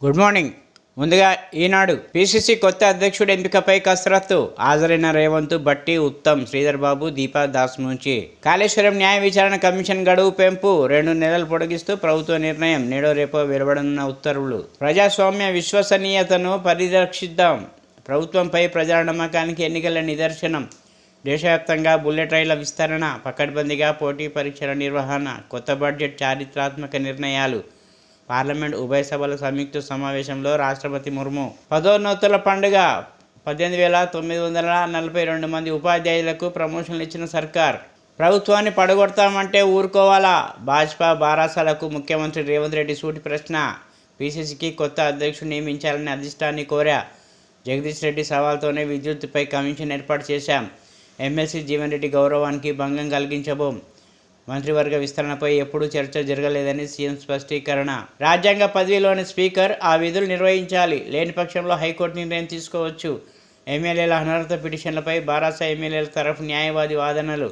Good morning. ముందుగా ఈనాడు PCC కొత్త అధ్యక్షుడు ఎంపికపై కసరత్తు. హాజరైన రేవంత్, బట్టి, ఉత్తమ్, శ్రీధర్ బాబు, దీపా దాస్ నుంచి. కాళేశ్వరం న్యాయ విచారణ కమిషన్ గడువు పెంపు 2 నెలలు పొడిగిస్తూ ప్రభుత్వ నిర్ణయం. నేడో రేపో వెలువడనున్న ఉత్తర్వులు. ప్రజాస్వామ్య విశ్వసనీయతను పరిరక్షిద్దాం. ప్రభుత్వంపై ప్రజల నమ్మకానికి ఎన్నికల నిదర్శనం. దేశవ్యాప్తంగా బుల్లెట్ రైళ్ల విస్తరణ, పకడ్బందీగా పోటీ పరీక్షల నిర్వహణ, కొత్త బడ్జెట్, చారిత్రాత్మక నిర్ణయాలు. పార్లమెంట్ ఉభయ సభల సంయుక్త సమావేశంలో రాష్ట్రపతి ముర్ము. పదోన్నతుల పండుగ. 18,942 మంది ఉపాధ్యాయులకు ప్రమోషన్లు ఇచ్చిన సర్కార్. ప్రభుత్వాన్ని పడగొడతామంటే ఊరుకోవాలా? భాజపా బారాసాలకు ముఖ్యమంత్రి రేవంత్ రెడ్డి సూటి ప్రశ్న. పిసిసికి కొత్త అధ్యక్షుడు నియమించాలని అధిష్టాన్ని కోరా. జగదీష్ రెడ్డి సవాల్తోనే విద్యుత్తుపై కమిషన్ ఏర్పాటు చేశాం. ఎమ్మెల్సీ జీవన్ రెడ్డి గౌరవానికి భంగం కలిగించబోం. మంత్రివర్గ విస్తరణపై ఎప్పుడూ చర్చ జరగలేదని సీఎం స్పష్టీకరణ. రాజ్యాంగ పదవిలోని స్పీకర్ ఆ విధులు నిర్వహించాలి. లేని పక్షంలో హైకోర్టు నిర్ణయం తీసుకోవచ్చు. ఎమ్మెల్యేల అనర్హత పిటిషన్లపై బారాసా ఎమ్మెల్యేల తరఫు న్యాయవాది వాదనలు.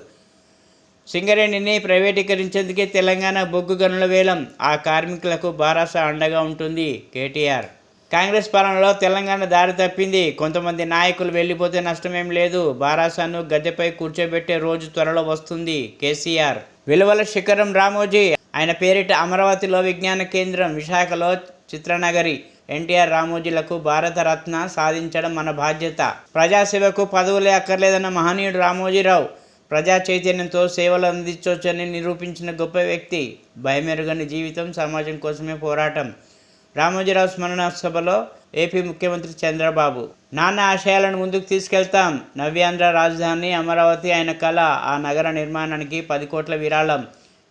సింగరేణిని ప్రైవేటీకరించేందుకే తెలంగాణ బొగ్గు గనుల వేలం. ఆ కార్మికులకు బారాసా అండగా ఉంటుంది. కేటీఆర్. కాంగ్రెస్ పాలనలో తెలంగాణ దారి తప్పింది. కొంతమంది నాయకులు వెళ్ళిపోతే నష్టమేం లేదు. బారాసాను గద్దెపై కూర్చోబెట్టే రోజు త్వరలో వస్తుంది. కేసీఆర్. విలువల శిఖరం రామోజీ. ఆయన పేరిట అమరావతిలో విజ్ఞాన కేంద్రం, విశాఖలో చిత్రనగరి. ఎన్టీఆర్, రామోజీలకు భారతరత్న సాధించడం మన బాధ్యత. ప్రజాసేవకు పదవులే అక్కర్లేదన్న మహనీయుడు రామోజీరావు. ప్రజా చైతన్యంతో సేవలు అందించవచ్చని నిరూపించిన గొప్ప వ్యక్తి. భయమెరుగని జీవితం, సమాజం కోసమే పోరాటం. రామోజీరావు స్మరణ సభలో ఏపీ ముఖ్యమంత్రి చంద్రబాబు. నాన్న ఆశయాలను ముందుకు తీసుకెళ్తాం. నవ్యాంధ్ర రాజధాని అమరావతి ఆయన కళ. ఆ నగర నిర్మాణానికి 10 కోట్ల విరాళం.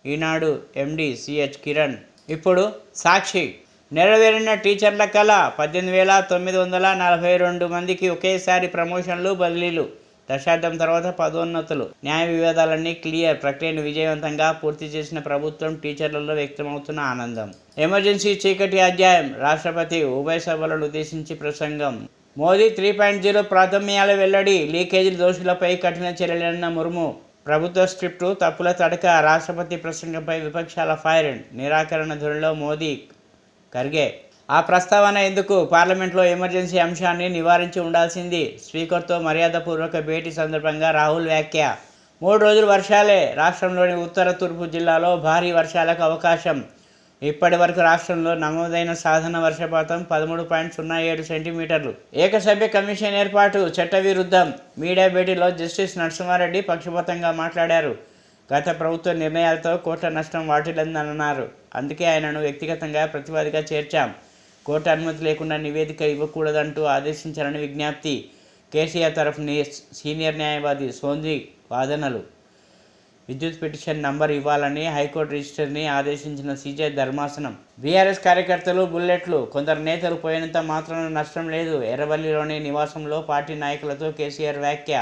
ఈనాడు ఎండి సిహెచ్ కిరణ్. ఇప్పుడు సాక్షి. నెరవేరిన టీచర్ల కళ. 18,942 మందికి ఒకేసారి ప్రమోషన్లు, బదిలీలు. దశాబ్దం తర్వాత పదోన్నతులు. న్యాయ వివాదాలన్నీ క్లియర్. ప్రక్రియను విజయవంతంగా పూర్తి చేసిన ప్రభుత్వం. టీచర్లలో వ్యక్తమవుతున్న ఆనందం. ఎమర్జెన్సీ చీకటి అధ్యాయం. రాష్ట్రపతి ఉభయ సభలను ఉద్దేశించి ప్రసంగం. మోదీ 3.0 ప్రాథమ్యాల వెల్లడి. లీకేజీల దోషులపై కఠిన చర్యలన్న ముర్ము. ప్రభుత్వ స్క్రిప్టు తప్పుల తడక. రాష్ట్రపతి ప్రసంగంపై విపక్షాల ఫైర్. నిరాకరణ ధోరణిలో మోదీ, ఖర్గే. ఆ ప్రస్తావన ఎందుకు? పార్లమెంట్లో ఎమర్జెన్సీ అంశాన్ని నివారించి ఉండాల్సింది. స్పీకర్తో మర్యాదపూర్వక భేటీ సందర్భంగా రాహుల్ వ్యాఖ్య. 3 రోజులు వర్షాలే. రాష్ట్రంలోని ఉత్తర, తూర్పు జిల్లాలో భారీ వర్షాలకు అవకాశం. ఇప్పటి వరకు రాష్ట్రంలో నమోదైన సాధారణ వర్షపాతం 13.07 సెంటీమీటర్లు. ఏకసభ్య కమిషన్ ఏర్పాటు చట్టవిరుద్ధం. మీడియా భేటీలో జస్టిస్ నరసింహారెడ్డి పక్షపాతంగా మాట్లాడారు. గత ప్రభుత్వ నిర్ణయాలతో కోట్ల నష్టం వాటిల్లిందన్నారు. అందుకే ఆయనను వ్యక్తిగతంగా ప్రతివాదిగా చేర్చాం. కోర్టు అనుమతి లేకుండా నివేదిక ఇవ్వకూడదంటూ ఆదేశించాలని విజ్ఞప్తి. కేసీఆర్ తరఫు సీనియర్ న్యాయవాది సోంద్రి వాదనలు. విద్యుత్ పిటిషన్ నంబర్ ఇవ్వాలని హైకోర్టు రిజిస్టర్ని ఆదేశించిన సీజే ధర్మాసనం. బీఆర్ఎస్ కార్యకర్తలు బుల్లెట్లు. కొందరు నేతలు పోయినంత మాత్రాన నష్టం లేదు. ఎర్రవల్లిలోని నివాసంలో పార్టీ నాయకులతో కేసీఆర్ వ్యాఖ్య.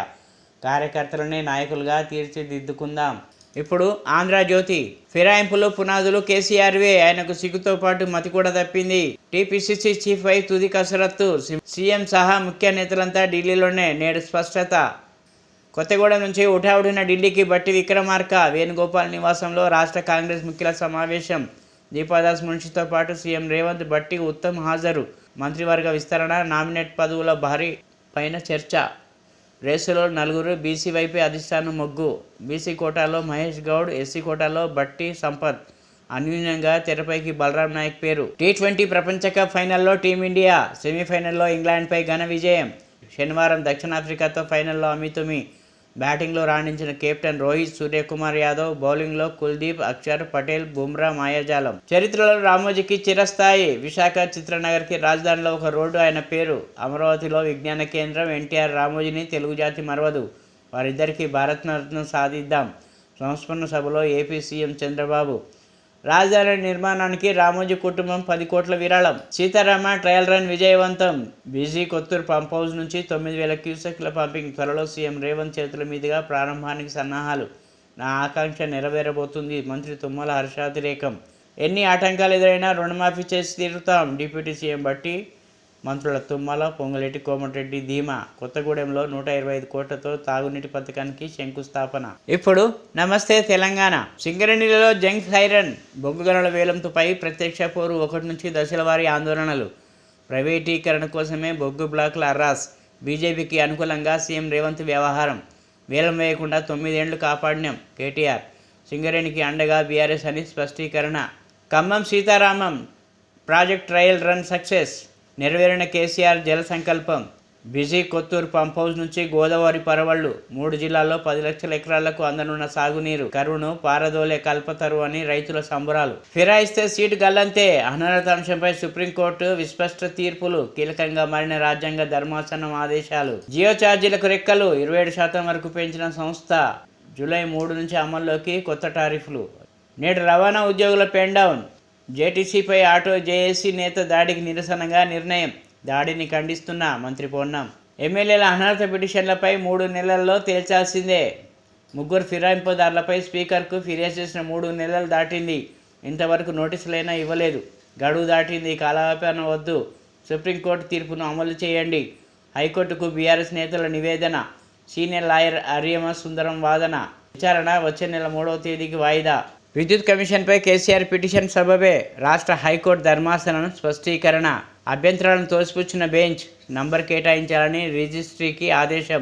కార్యకర్తలనే నాయకులుగా తీర్చిదిద్దుకుందాం. ఇప్పుడు ఆంధ్రజ్యోతి. ఫిరాయింపులు పునాదులు కేసీఆర్వే. ఆయనకు సిగ్గుతో పాటు మతి కూడా తప్పింది. టీపీసీసీ చీఫ్పై తుది కసరత్తు. సీఎం సహా ముఖ్య నేతలంతా ఢిల్లీలోనే. నేడు స్పష్టత. కొత్తగూడెం నుంచి ఉఠావుడిన ఢిల్లీకి బట్టి విక్రమార్క. వేణుగోపాల్ నివాసంలో రాష్ట్ర కాంగ్రెస్ ముఖ్యుల సమావేశం. దీపాదాస్ మున్షితో పాటు సీఎం రేవంత్, బట్టి, ఉత్తమ్ హాజరు. మంత్రివర్గ విస్తరణ, నామినేట్ పదవుల భారీ పైన చర్చ. రేసులో 4. బీసీ వైపే అధిష్టానం మొగ్గు. బీసీ కోటాలో మహేష్ గౌడ్, ఎస్సీ కోటాలో బట్టి, సంపత్. అన్యూన్యంగా తెరపైకి బలరాం నాయక్ పేరు. టీ20 ప్రపంచ కప్ ఫైనల్లో టీమిండియా. సెమీఫైనల్లో ఇంగ్లాండ్పై ఘన విజయం. శనివారం దక్షిణాఫ్రికాతో ఫైనల్లో అమితుమి. బ్యాటింగ్లో రాణించిన కెప్టెన్ రోహిత్, సూర్యకుమార్ యాదవ్. బౌలింగ్లో కుల్దీప్, అక్షర్ పటేల్, బుమ్రా మాయాజాలం. చరిత్రలో రామోజీకి చిరస్థాయి. విశాఖ చిత్రనగర్కి రాజధానిలో ఒక రోడ్డు ఆయన పేరు. అమరావతిలో విజ్ఞాన కేంద్రం. ఎన్టీఆర్, రామోజీని తెలుగు జాతి మరవదు. వారిద్దరికీ భారతరత్న సాధిద్దాం. సంస్మరణ సభలో ఏపీ సీఎం చంద్రబాబు. రాజధాని నిర్మాణానికి రామోజీ కుటుంబం 10 కోట్ల విరాళం. సీతారామ ట్రయల్ రన్ విజయవంతం. బీజీ కొత్తూరు పంప్ హౌస్ నుంచి 9,000 క్యూసెక్ల పంపింగ్. త్వరలో సీఎం రేవంత్ చేతుల మీదుగా ప్రారంభానికి సన్నాహాలు. నా ఆకాంక్ష నెరవేరబోతుంది. మంత్రి తుమ్మల హర్షాతిరేకం. ఎన్ని ఆటంకాలు ఎదురైనా రుణమాఫీ చేసి తీరుతాం. డిప్యూటీ సీఎం బట్టి, మంత్రుల తుమ్మల, పొంగులేటి కోమటిరెడ్డి ధీమా. కొత్తగూడెంలో 125 కోట్లతో తాగునీటి పథకానికి శంకుస్థాపన. ఇప్పుడు నమస్తే తెలంగాణ. సింగరేణిలో జంగ్ సైరన్. బొగ్గు గనుల వేలంపై ప్రత్యక్ష పోరు. 1 నుంచి దశల వారీ ఆందోళనలు. ప్రైవేటీకరణ కోసమే బొగ్గు బ్లాకుల అర్రాస్. బీజేపీకి అనుకూలంగా సీఎం రేవంత్ వ్యవహారం. వేలం వేయకుండా 9 ఏళ్లు కాపాడినాం కేటీఆర్. సింగరేణికి అండగా బీఆర్ఎస్ అని స్పష్టీకరణ. Khammam Sitarama project trial run success. నెరవేరిన కేసీఆర్ జల సంకల్పం. బిజీ కొత్తూరు పంప్ హౌస్ నుంచి గోదావరి పరవళ్లు. 3 జిల్లాల్లో 10 లక్షల ఎకరాలకు అందనున్న సాగునీరు. కరువును పారదోలే కల్పతరు అని రైతుల సంబరాలు. ఫిరాయిస్తే సీటు గల్లంతే. అనర్హత అంశంపై సుప్రీంకోర్టు విస్పష్ట తీర్పులు. కీలకంగా మారిన రాజ్యాంగ ధర్మాసనం ఆదేశాలు. జియో ఛార్జీలకు రెక్కలు. 27% వరకు పెంచిన సంస్థ. జూలై 3 నుంచి అమల్లోకి కొత్త టారిఫ్లు. నేడు రవాణా ఉద్యోగుల పెన్ డౌన్. జేటీసీపై ఆటో జేఏసీ నేత దాడికి నిరసనగా నిర్ణయం. దాడిని ఖండిస్తున్న మంత్రి పొన్నం. ఎమ్మెల్యేల అనర్హత పిటిషన్లపై 3 నెలల్లో తేల్చాల్సిందే. 3 ఫిరాయింపుదారులపై స్పీకర్కు ఫిర్యాదు చేసిన 3 నెలలు దాటింది. ఇంతవరకు నోటీసులైనా ఇవ్వలేదు. గడువు దాటింది. కాలయాపన వద్దు. సుప్రీంకోర్టు తీర్పును అమలు చేయండి. హైకోర్టుకు బీఆర్ఎస్ నేతల నివేదన. సీనియర్ లాయర్ అరియమ సుందరం వాదన. విచారణ వచ్చే నెల 3వ తేదీకి వాయిదా. విద్యుత్ కమిషన్పై కేసీఆర్ పిటిషన్ సబబే. రాష్ట్ర హైకోర్టు ధర్మాసనం స్పష్టీకరణ. అభ్యంతరాలను తోసిపుచ్చిన బెంచ్. నంబర్ కేటాయించాలని రిజిస్ట్రీకి ఆదేశం.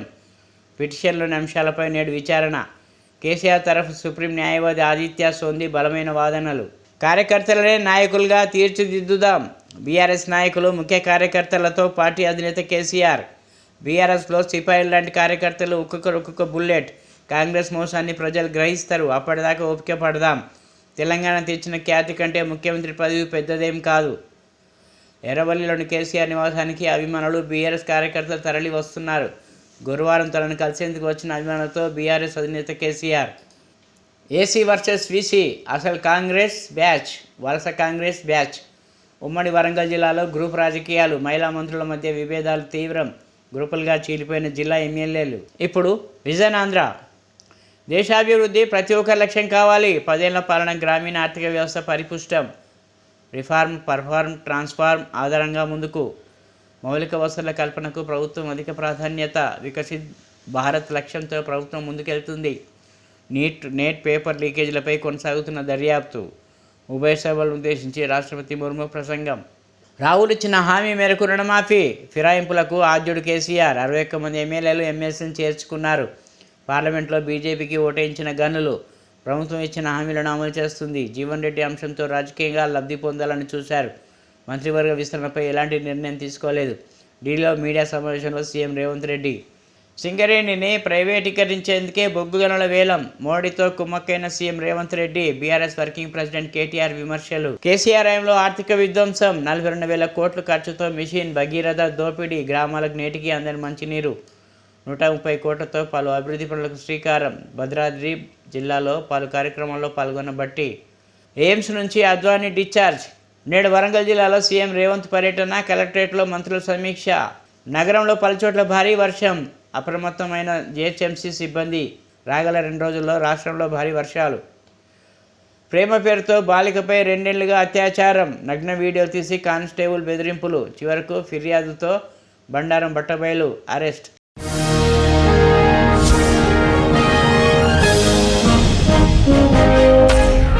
పిటిషన్లోని అంశాలపై నేడు విచారణ. కేసీఆర్ తరఫు సుప్రీం న్యాయవాది ఆదిత్య సోంది బలమైన వాదనలు. కార్యకర్తలనే నాయకులుగా తీర్చిదిద్దుదాం. బీఆర్ఎస్ నాయకులు ముఖ్య కార్యకర్తలతో పార్టీ అధినేత కేసీఆర్. బీఆర్ఎస్లో సిపాయిలు లాంటి కార్యకర్తలు ఒక్కొక్క బుల్లెట్. కాంగ్రెస్ మోసాన్ని ప్రజలు గ్రహిస్తారు. అప్పటిదాకా ఓపిక పడదాం. తెలంగాణ తెచ్చిన ఖ్యాతి కంటే ముఖ్యమంత్రి పదవి పెద్దదేం కాదు. ఎర్రవల్లిలోని కేసీఆర్ నివాసానికి అభిమానులు బీఆర్ఎస్ కార్యకర్తలు తరలి వస్తున్నారు. గురువారం తనను కలిసేందుకు వచ్చిన అభిమానులతో బీఆర్ఎస్ అధినేత కేసీఆర్. AC versus VC. అసలు కాంగ్రెస్ బ్యాచ్, వలస కాంగ్రెస్ బ్యాచ్. ఉమ్మడి వరంగల్ జిల్లాలో గ్రూప్ రాజకీయాలు. మహిళా మంత్రుల మధ్య విభేదాలు తీవ్రం. గ్రూపులుగా చీలిపోయిన జిల్లా ఎమ్మెల్యేలు. ఇప్పుడు విజన్ ఆంధ్ర. దేశాభివృద్ధి ప్రతి ఒక్కరి లక్ష్యం కావాలి. 10 ఏళ్ల పాలన. గ్రామీణ ఆర్థిక వ్యవస్థ పరిపుష్టం. రిఫార్మ్, పర్ఫార్మ్, ట్రాన్స్ఫార్మ్ ఆధారంగా ముందుకు. మౌలిక వసతుల కల్పనకు ప్రభుత్వం అధిక ప్రాధాన్యత. వికసిత్ భారత్ లక్ష్యంతో ప్రభుత్వం ముందుకెళ్తుంది. నేట్ పేపర్ లీకేజీలపై కొనసాగుతున్న దర్యాప్తు. ఉభయ సభలను ఉద్దేశించి రాష్ట్రపతి ముర్ము ప్రసంగం. రాహుల్ ఇచ్చిన హామీ మేరకు రుణమాఫీ. ఫిరాయింపులకు ఆద్యుడు కేసీఆర్. 61 మంది ఎమ్మెల్యేలు ఎమ్మెల్సీని చేర్చుకున్నారు. పార్లమెంట్లో బీజేపీకి ఓటేయించిన గనులు. ప్రభుత్వం ఇచ్చిన హామీలను అమలు చేస్తుంది. జీవన్ రెడ్డి అంశంతో రాజకీయంగా లబ్ధి పొందాలని చూశారు. మంత్రివర్గ విస్తరణపై ఎలాంటి నిర్ణయం తీసుకోలేదు. ఢిల్లీలో మీడియా సమావేశంలో సీఎం రేవంత్ రెడ్డి. సింగరేణిని ప్రైవేటీకరించేందుకే బొగ్గు గనుల వేలం. మోడీతో కుమ్మక్కైన CM Revanth Reddy. BRS working president KTR విమర్శలు. కేసీఆర్ హయాంలో ఆర్థిక విధ్వంసం. 42,000 కోట్ల ఖర్చుతో మిషన్ భగీరథ దోపిడీ. గ్రామాలకు నేటికి అందని మంచినీరు. 130 కోట్లతో పలు అభివృద్ధి పనులకు శ్రీకారం. భద్రాద్రి జిల్లాలో పలు కార్యక్రమాల్లో పాల్గొన్న బట్టి. ఎయిమ్స్ నుంచి అద్వానీ డిశ్చార్జ్. నేడు వరంగల్ జిల్లాలో సీఎం రేవంత్ పర్యటన. కలెక్టరేట్లో మంత్రుల సమీక్ష. నగరంలో పలుచోట్ల భారీ వర్షం. అప్రమత్తమైన జీహెచ్ఎంసీ సిబ్బంది. రాగల 2 రోజుల్లో రాష్ట్రంలో భారీ వర్షాలు. ప్రేమ పేరుతో బాలికపై 2 ఏళ్లుగా అత్యాచారం. నగ్న వీడియోలు తీసి కానిస్టేబుల్ బెదిరింపులు. చివరకు ఫిర్యాదుతో బండారం బట్టబయలు. అరెస్ట్.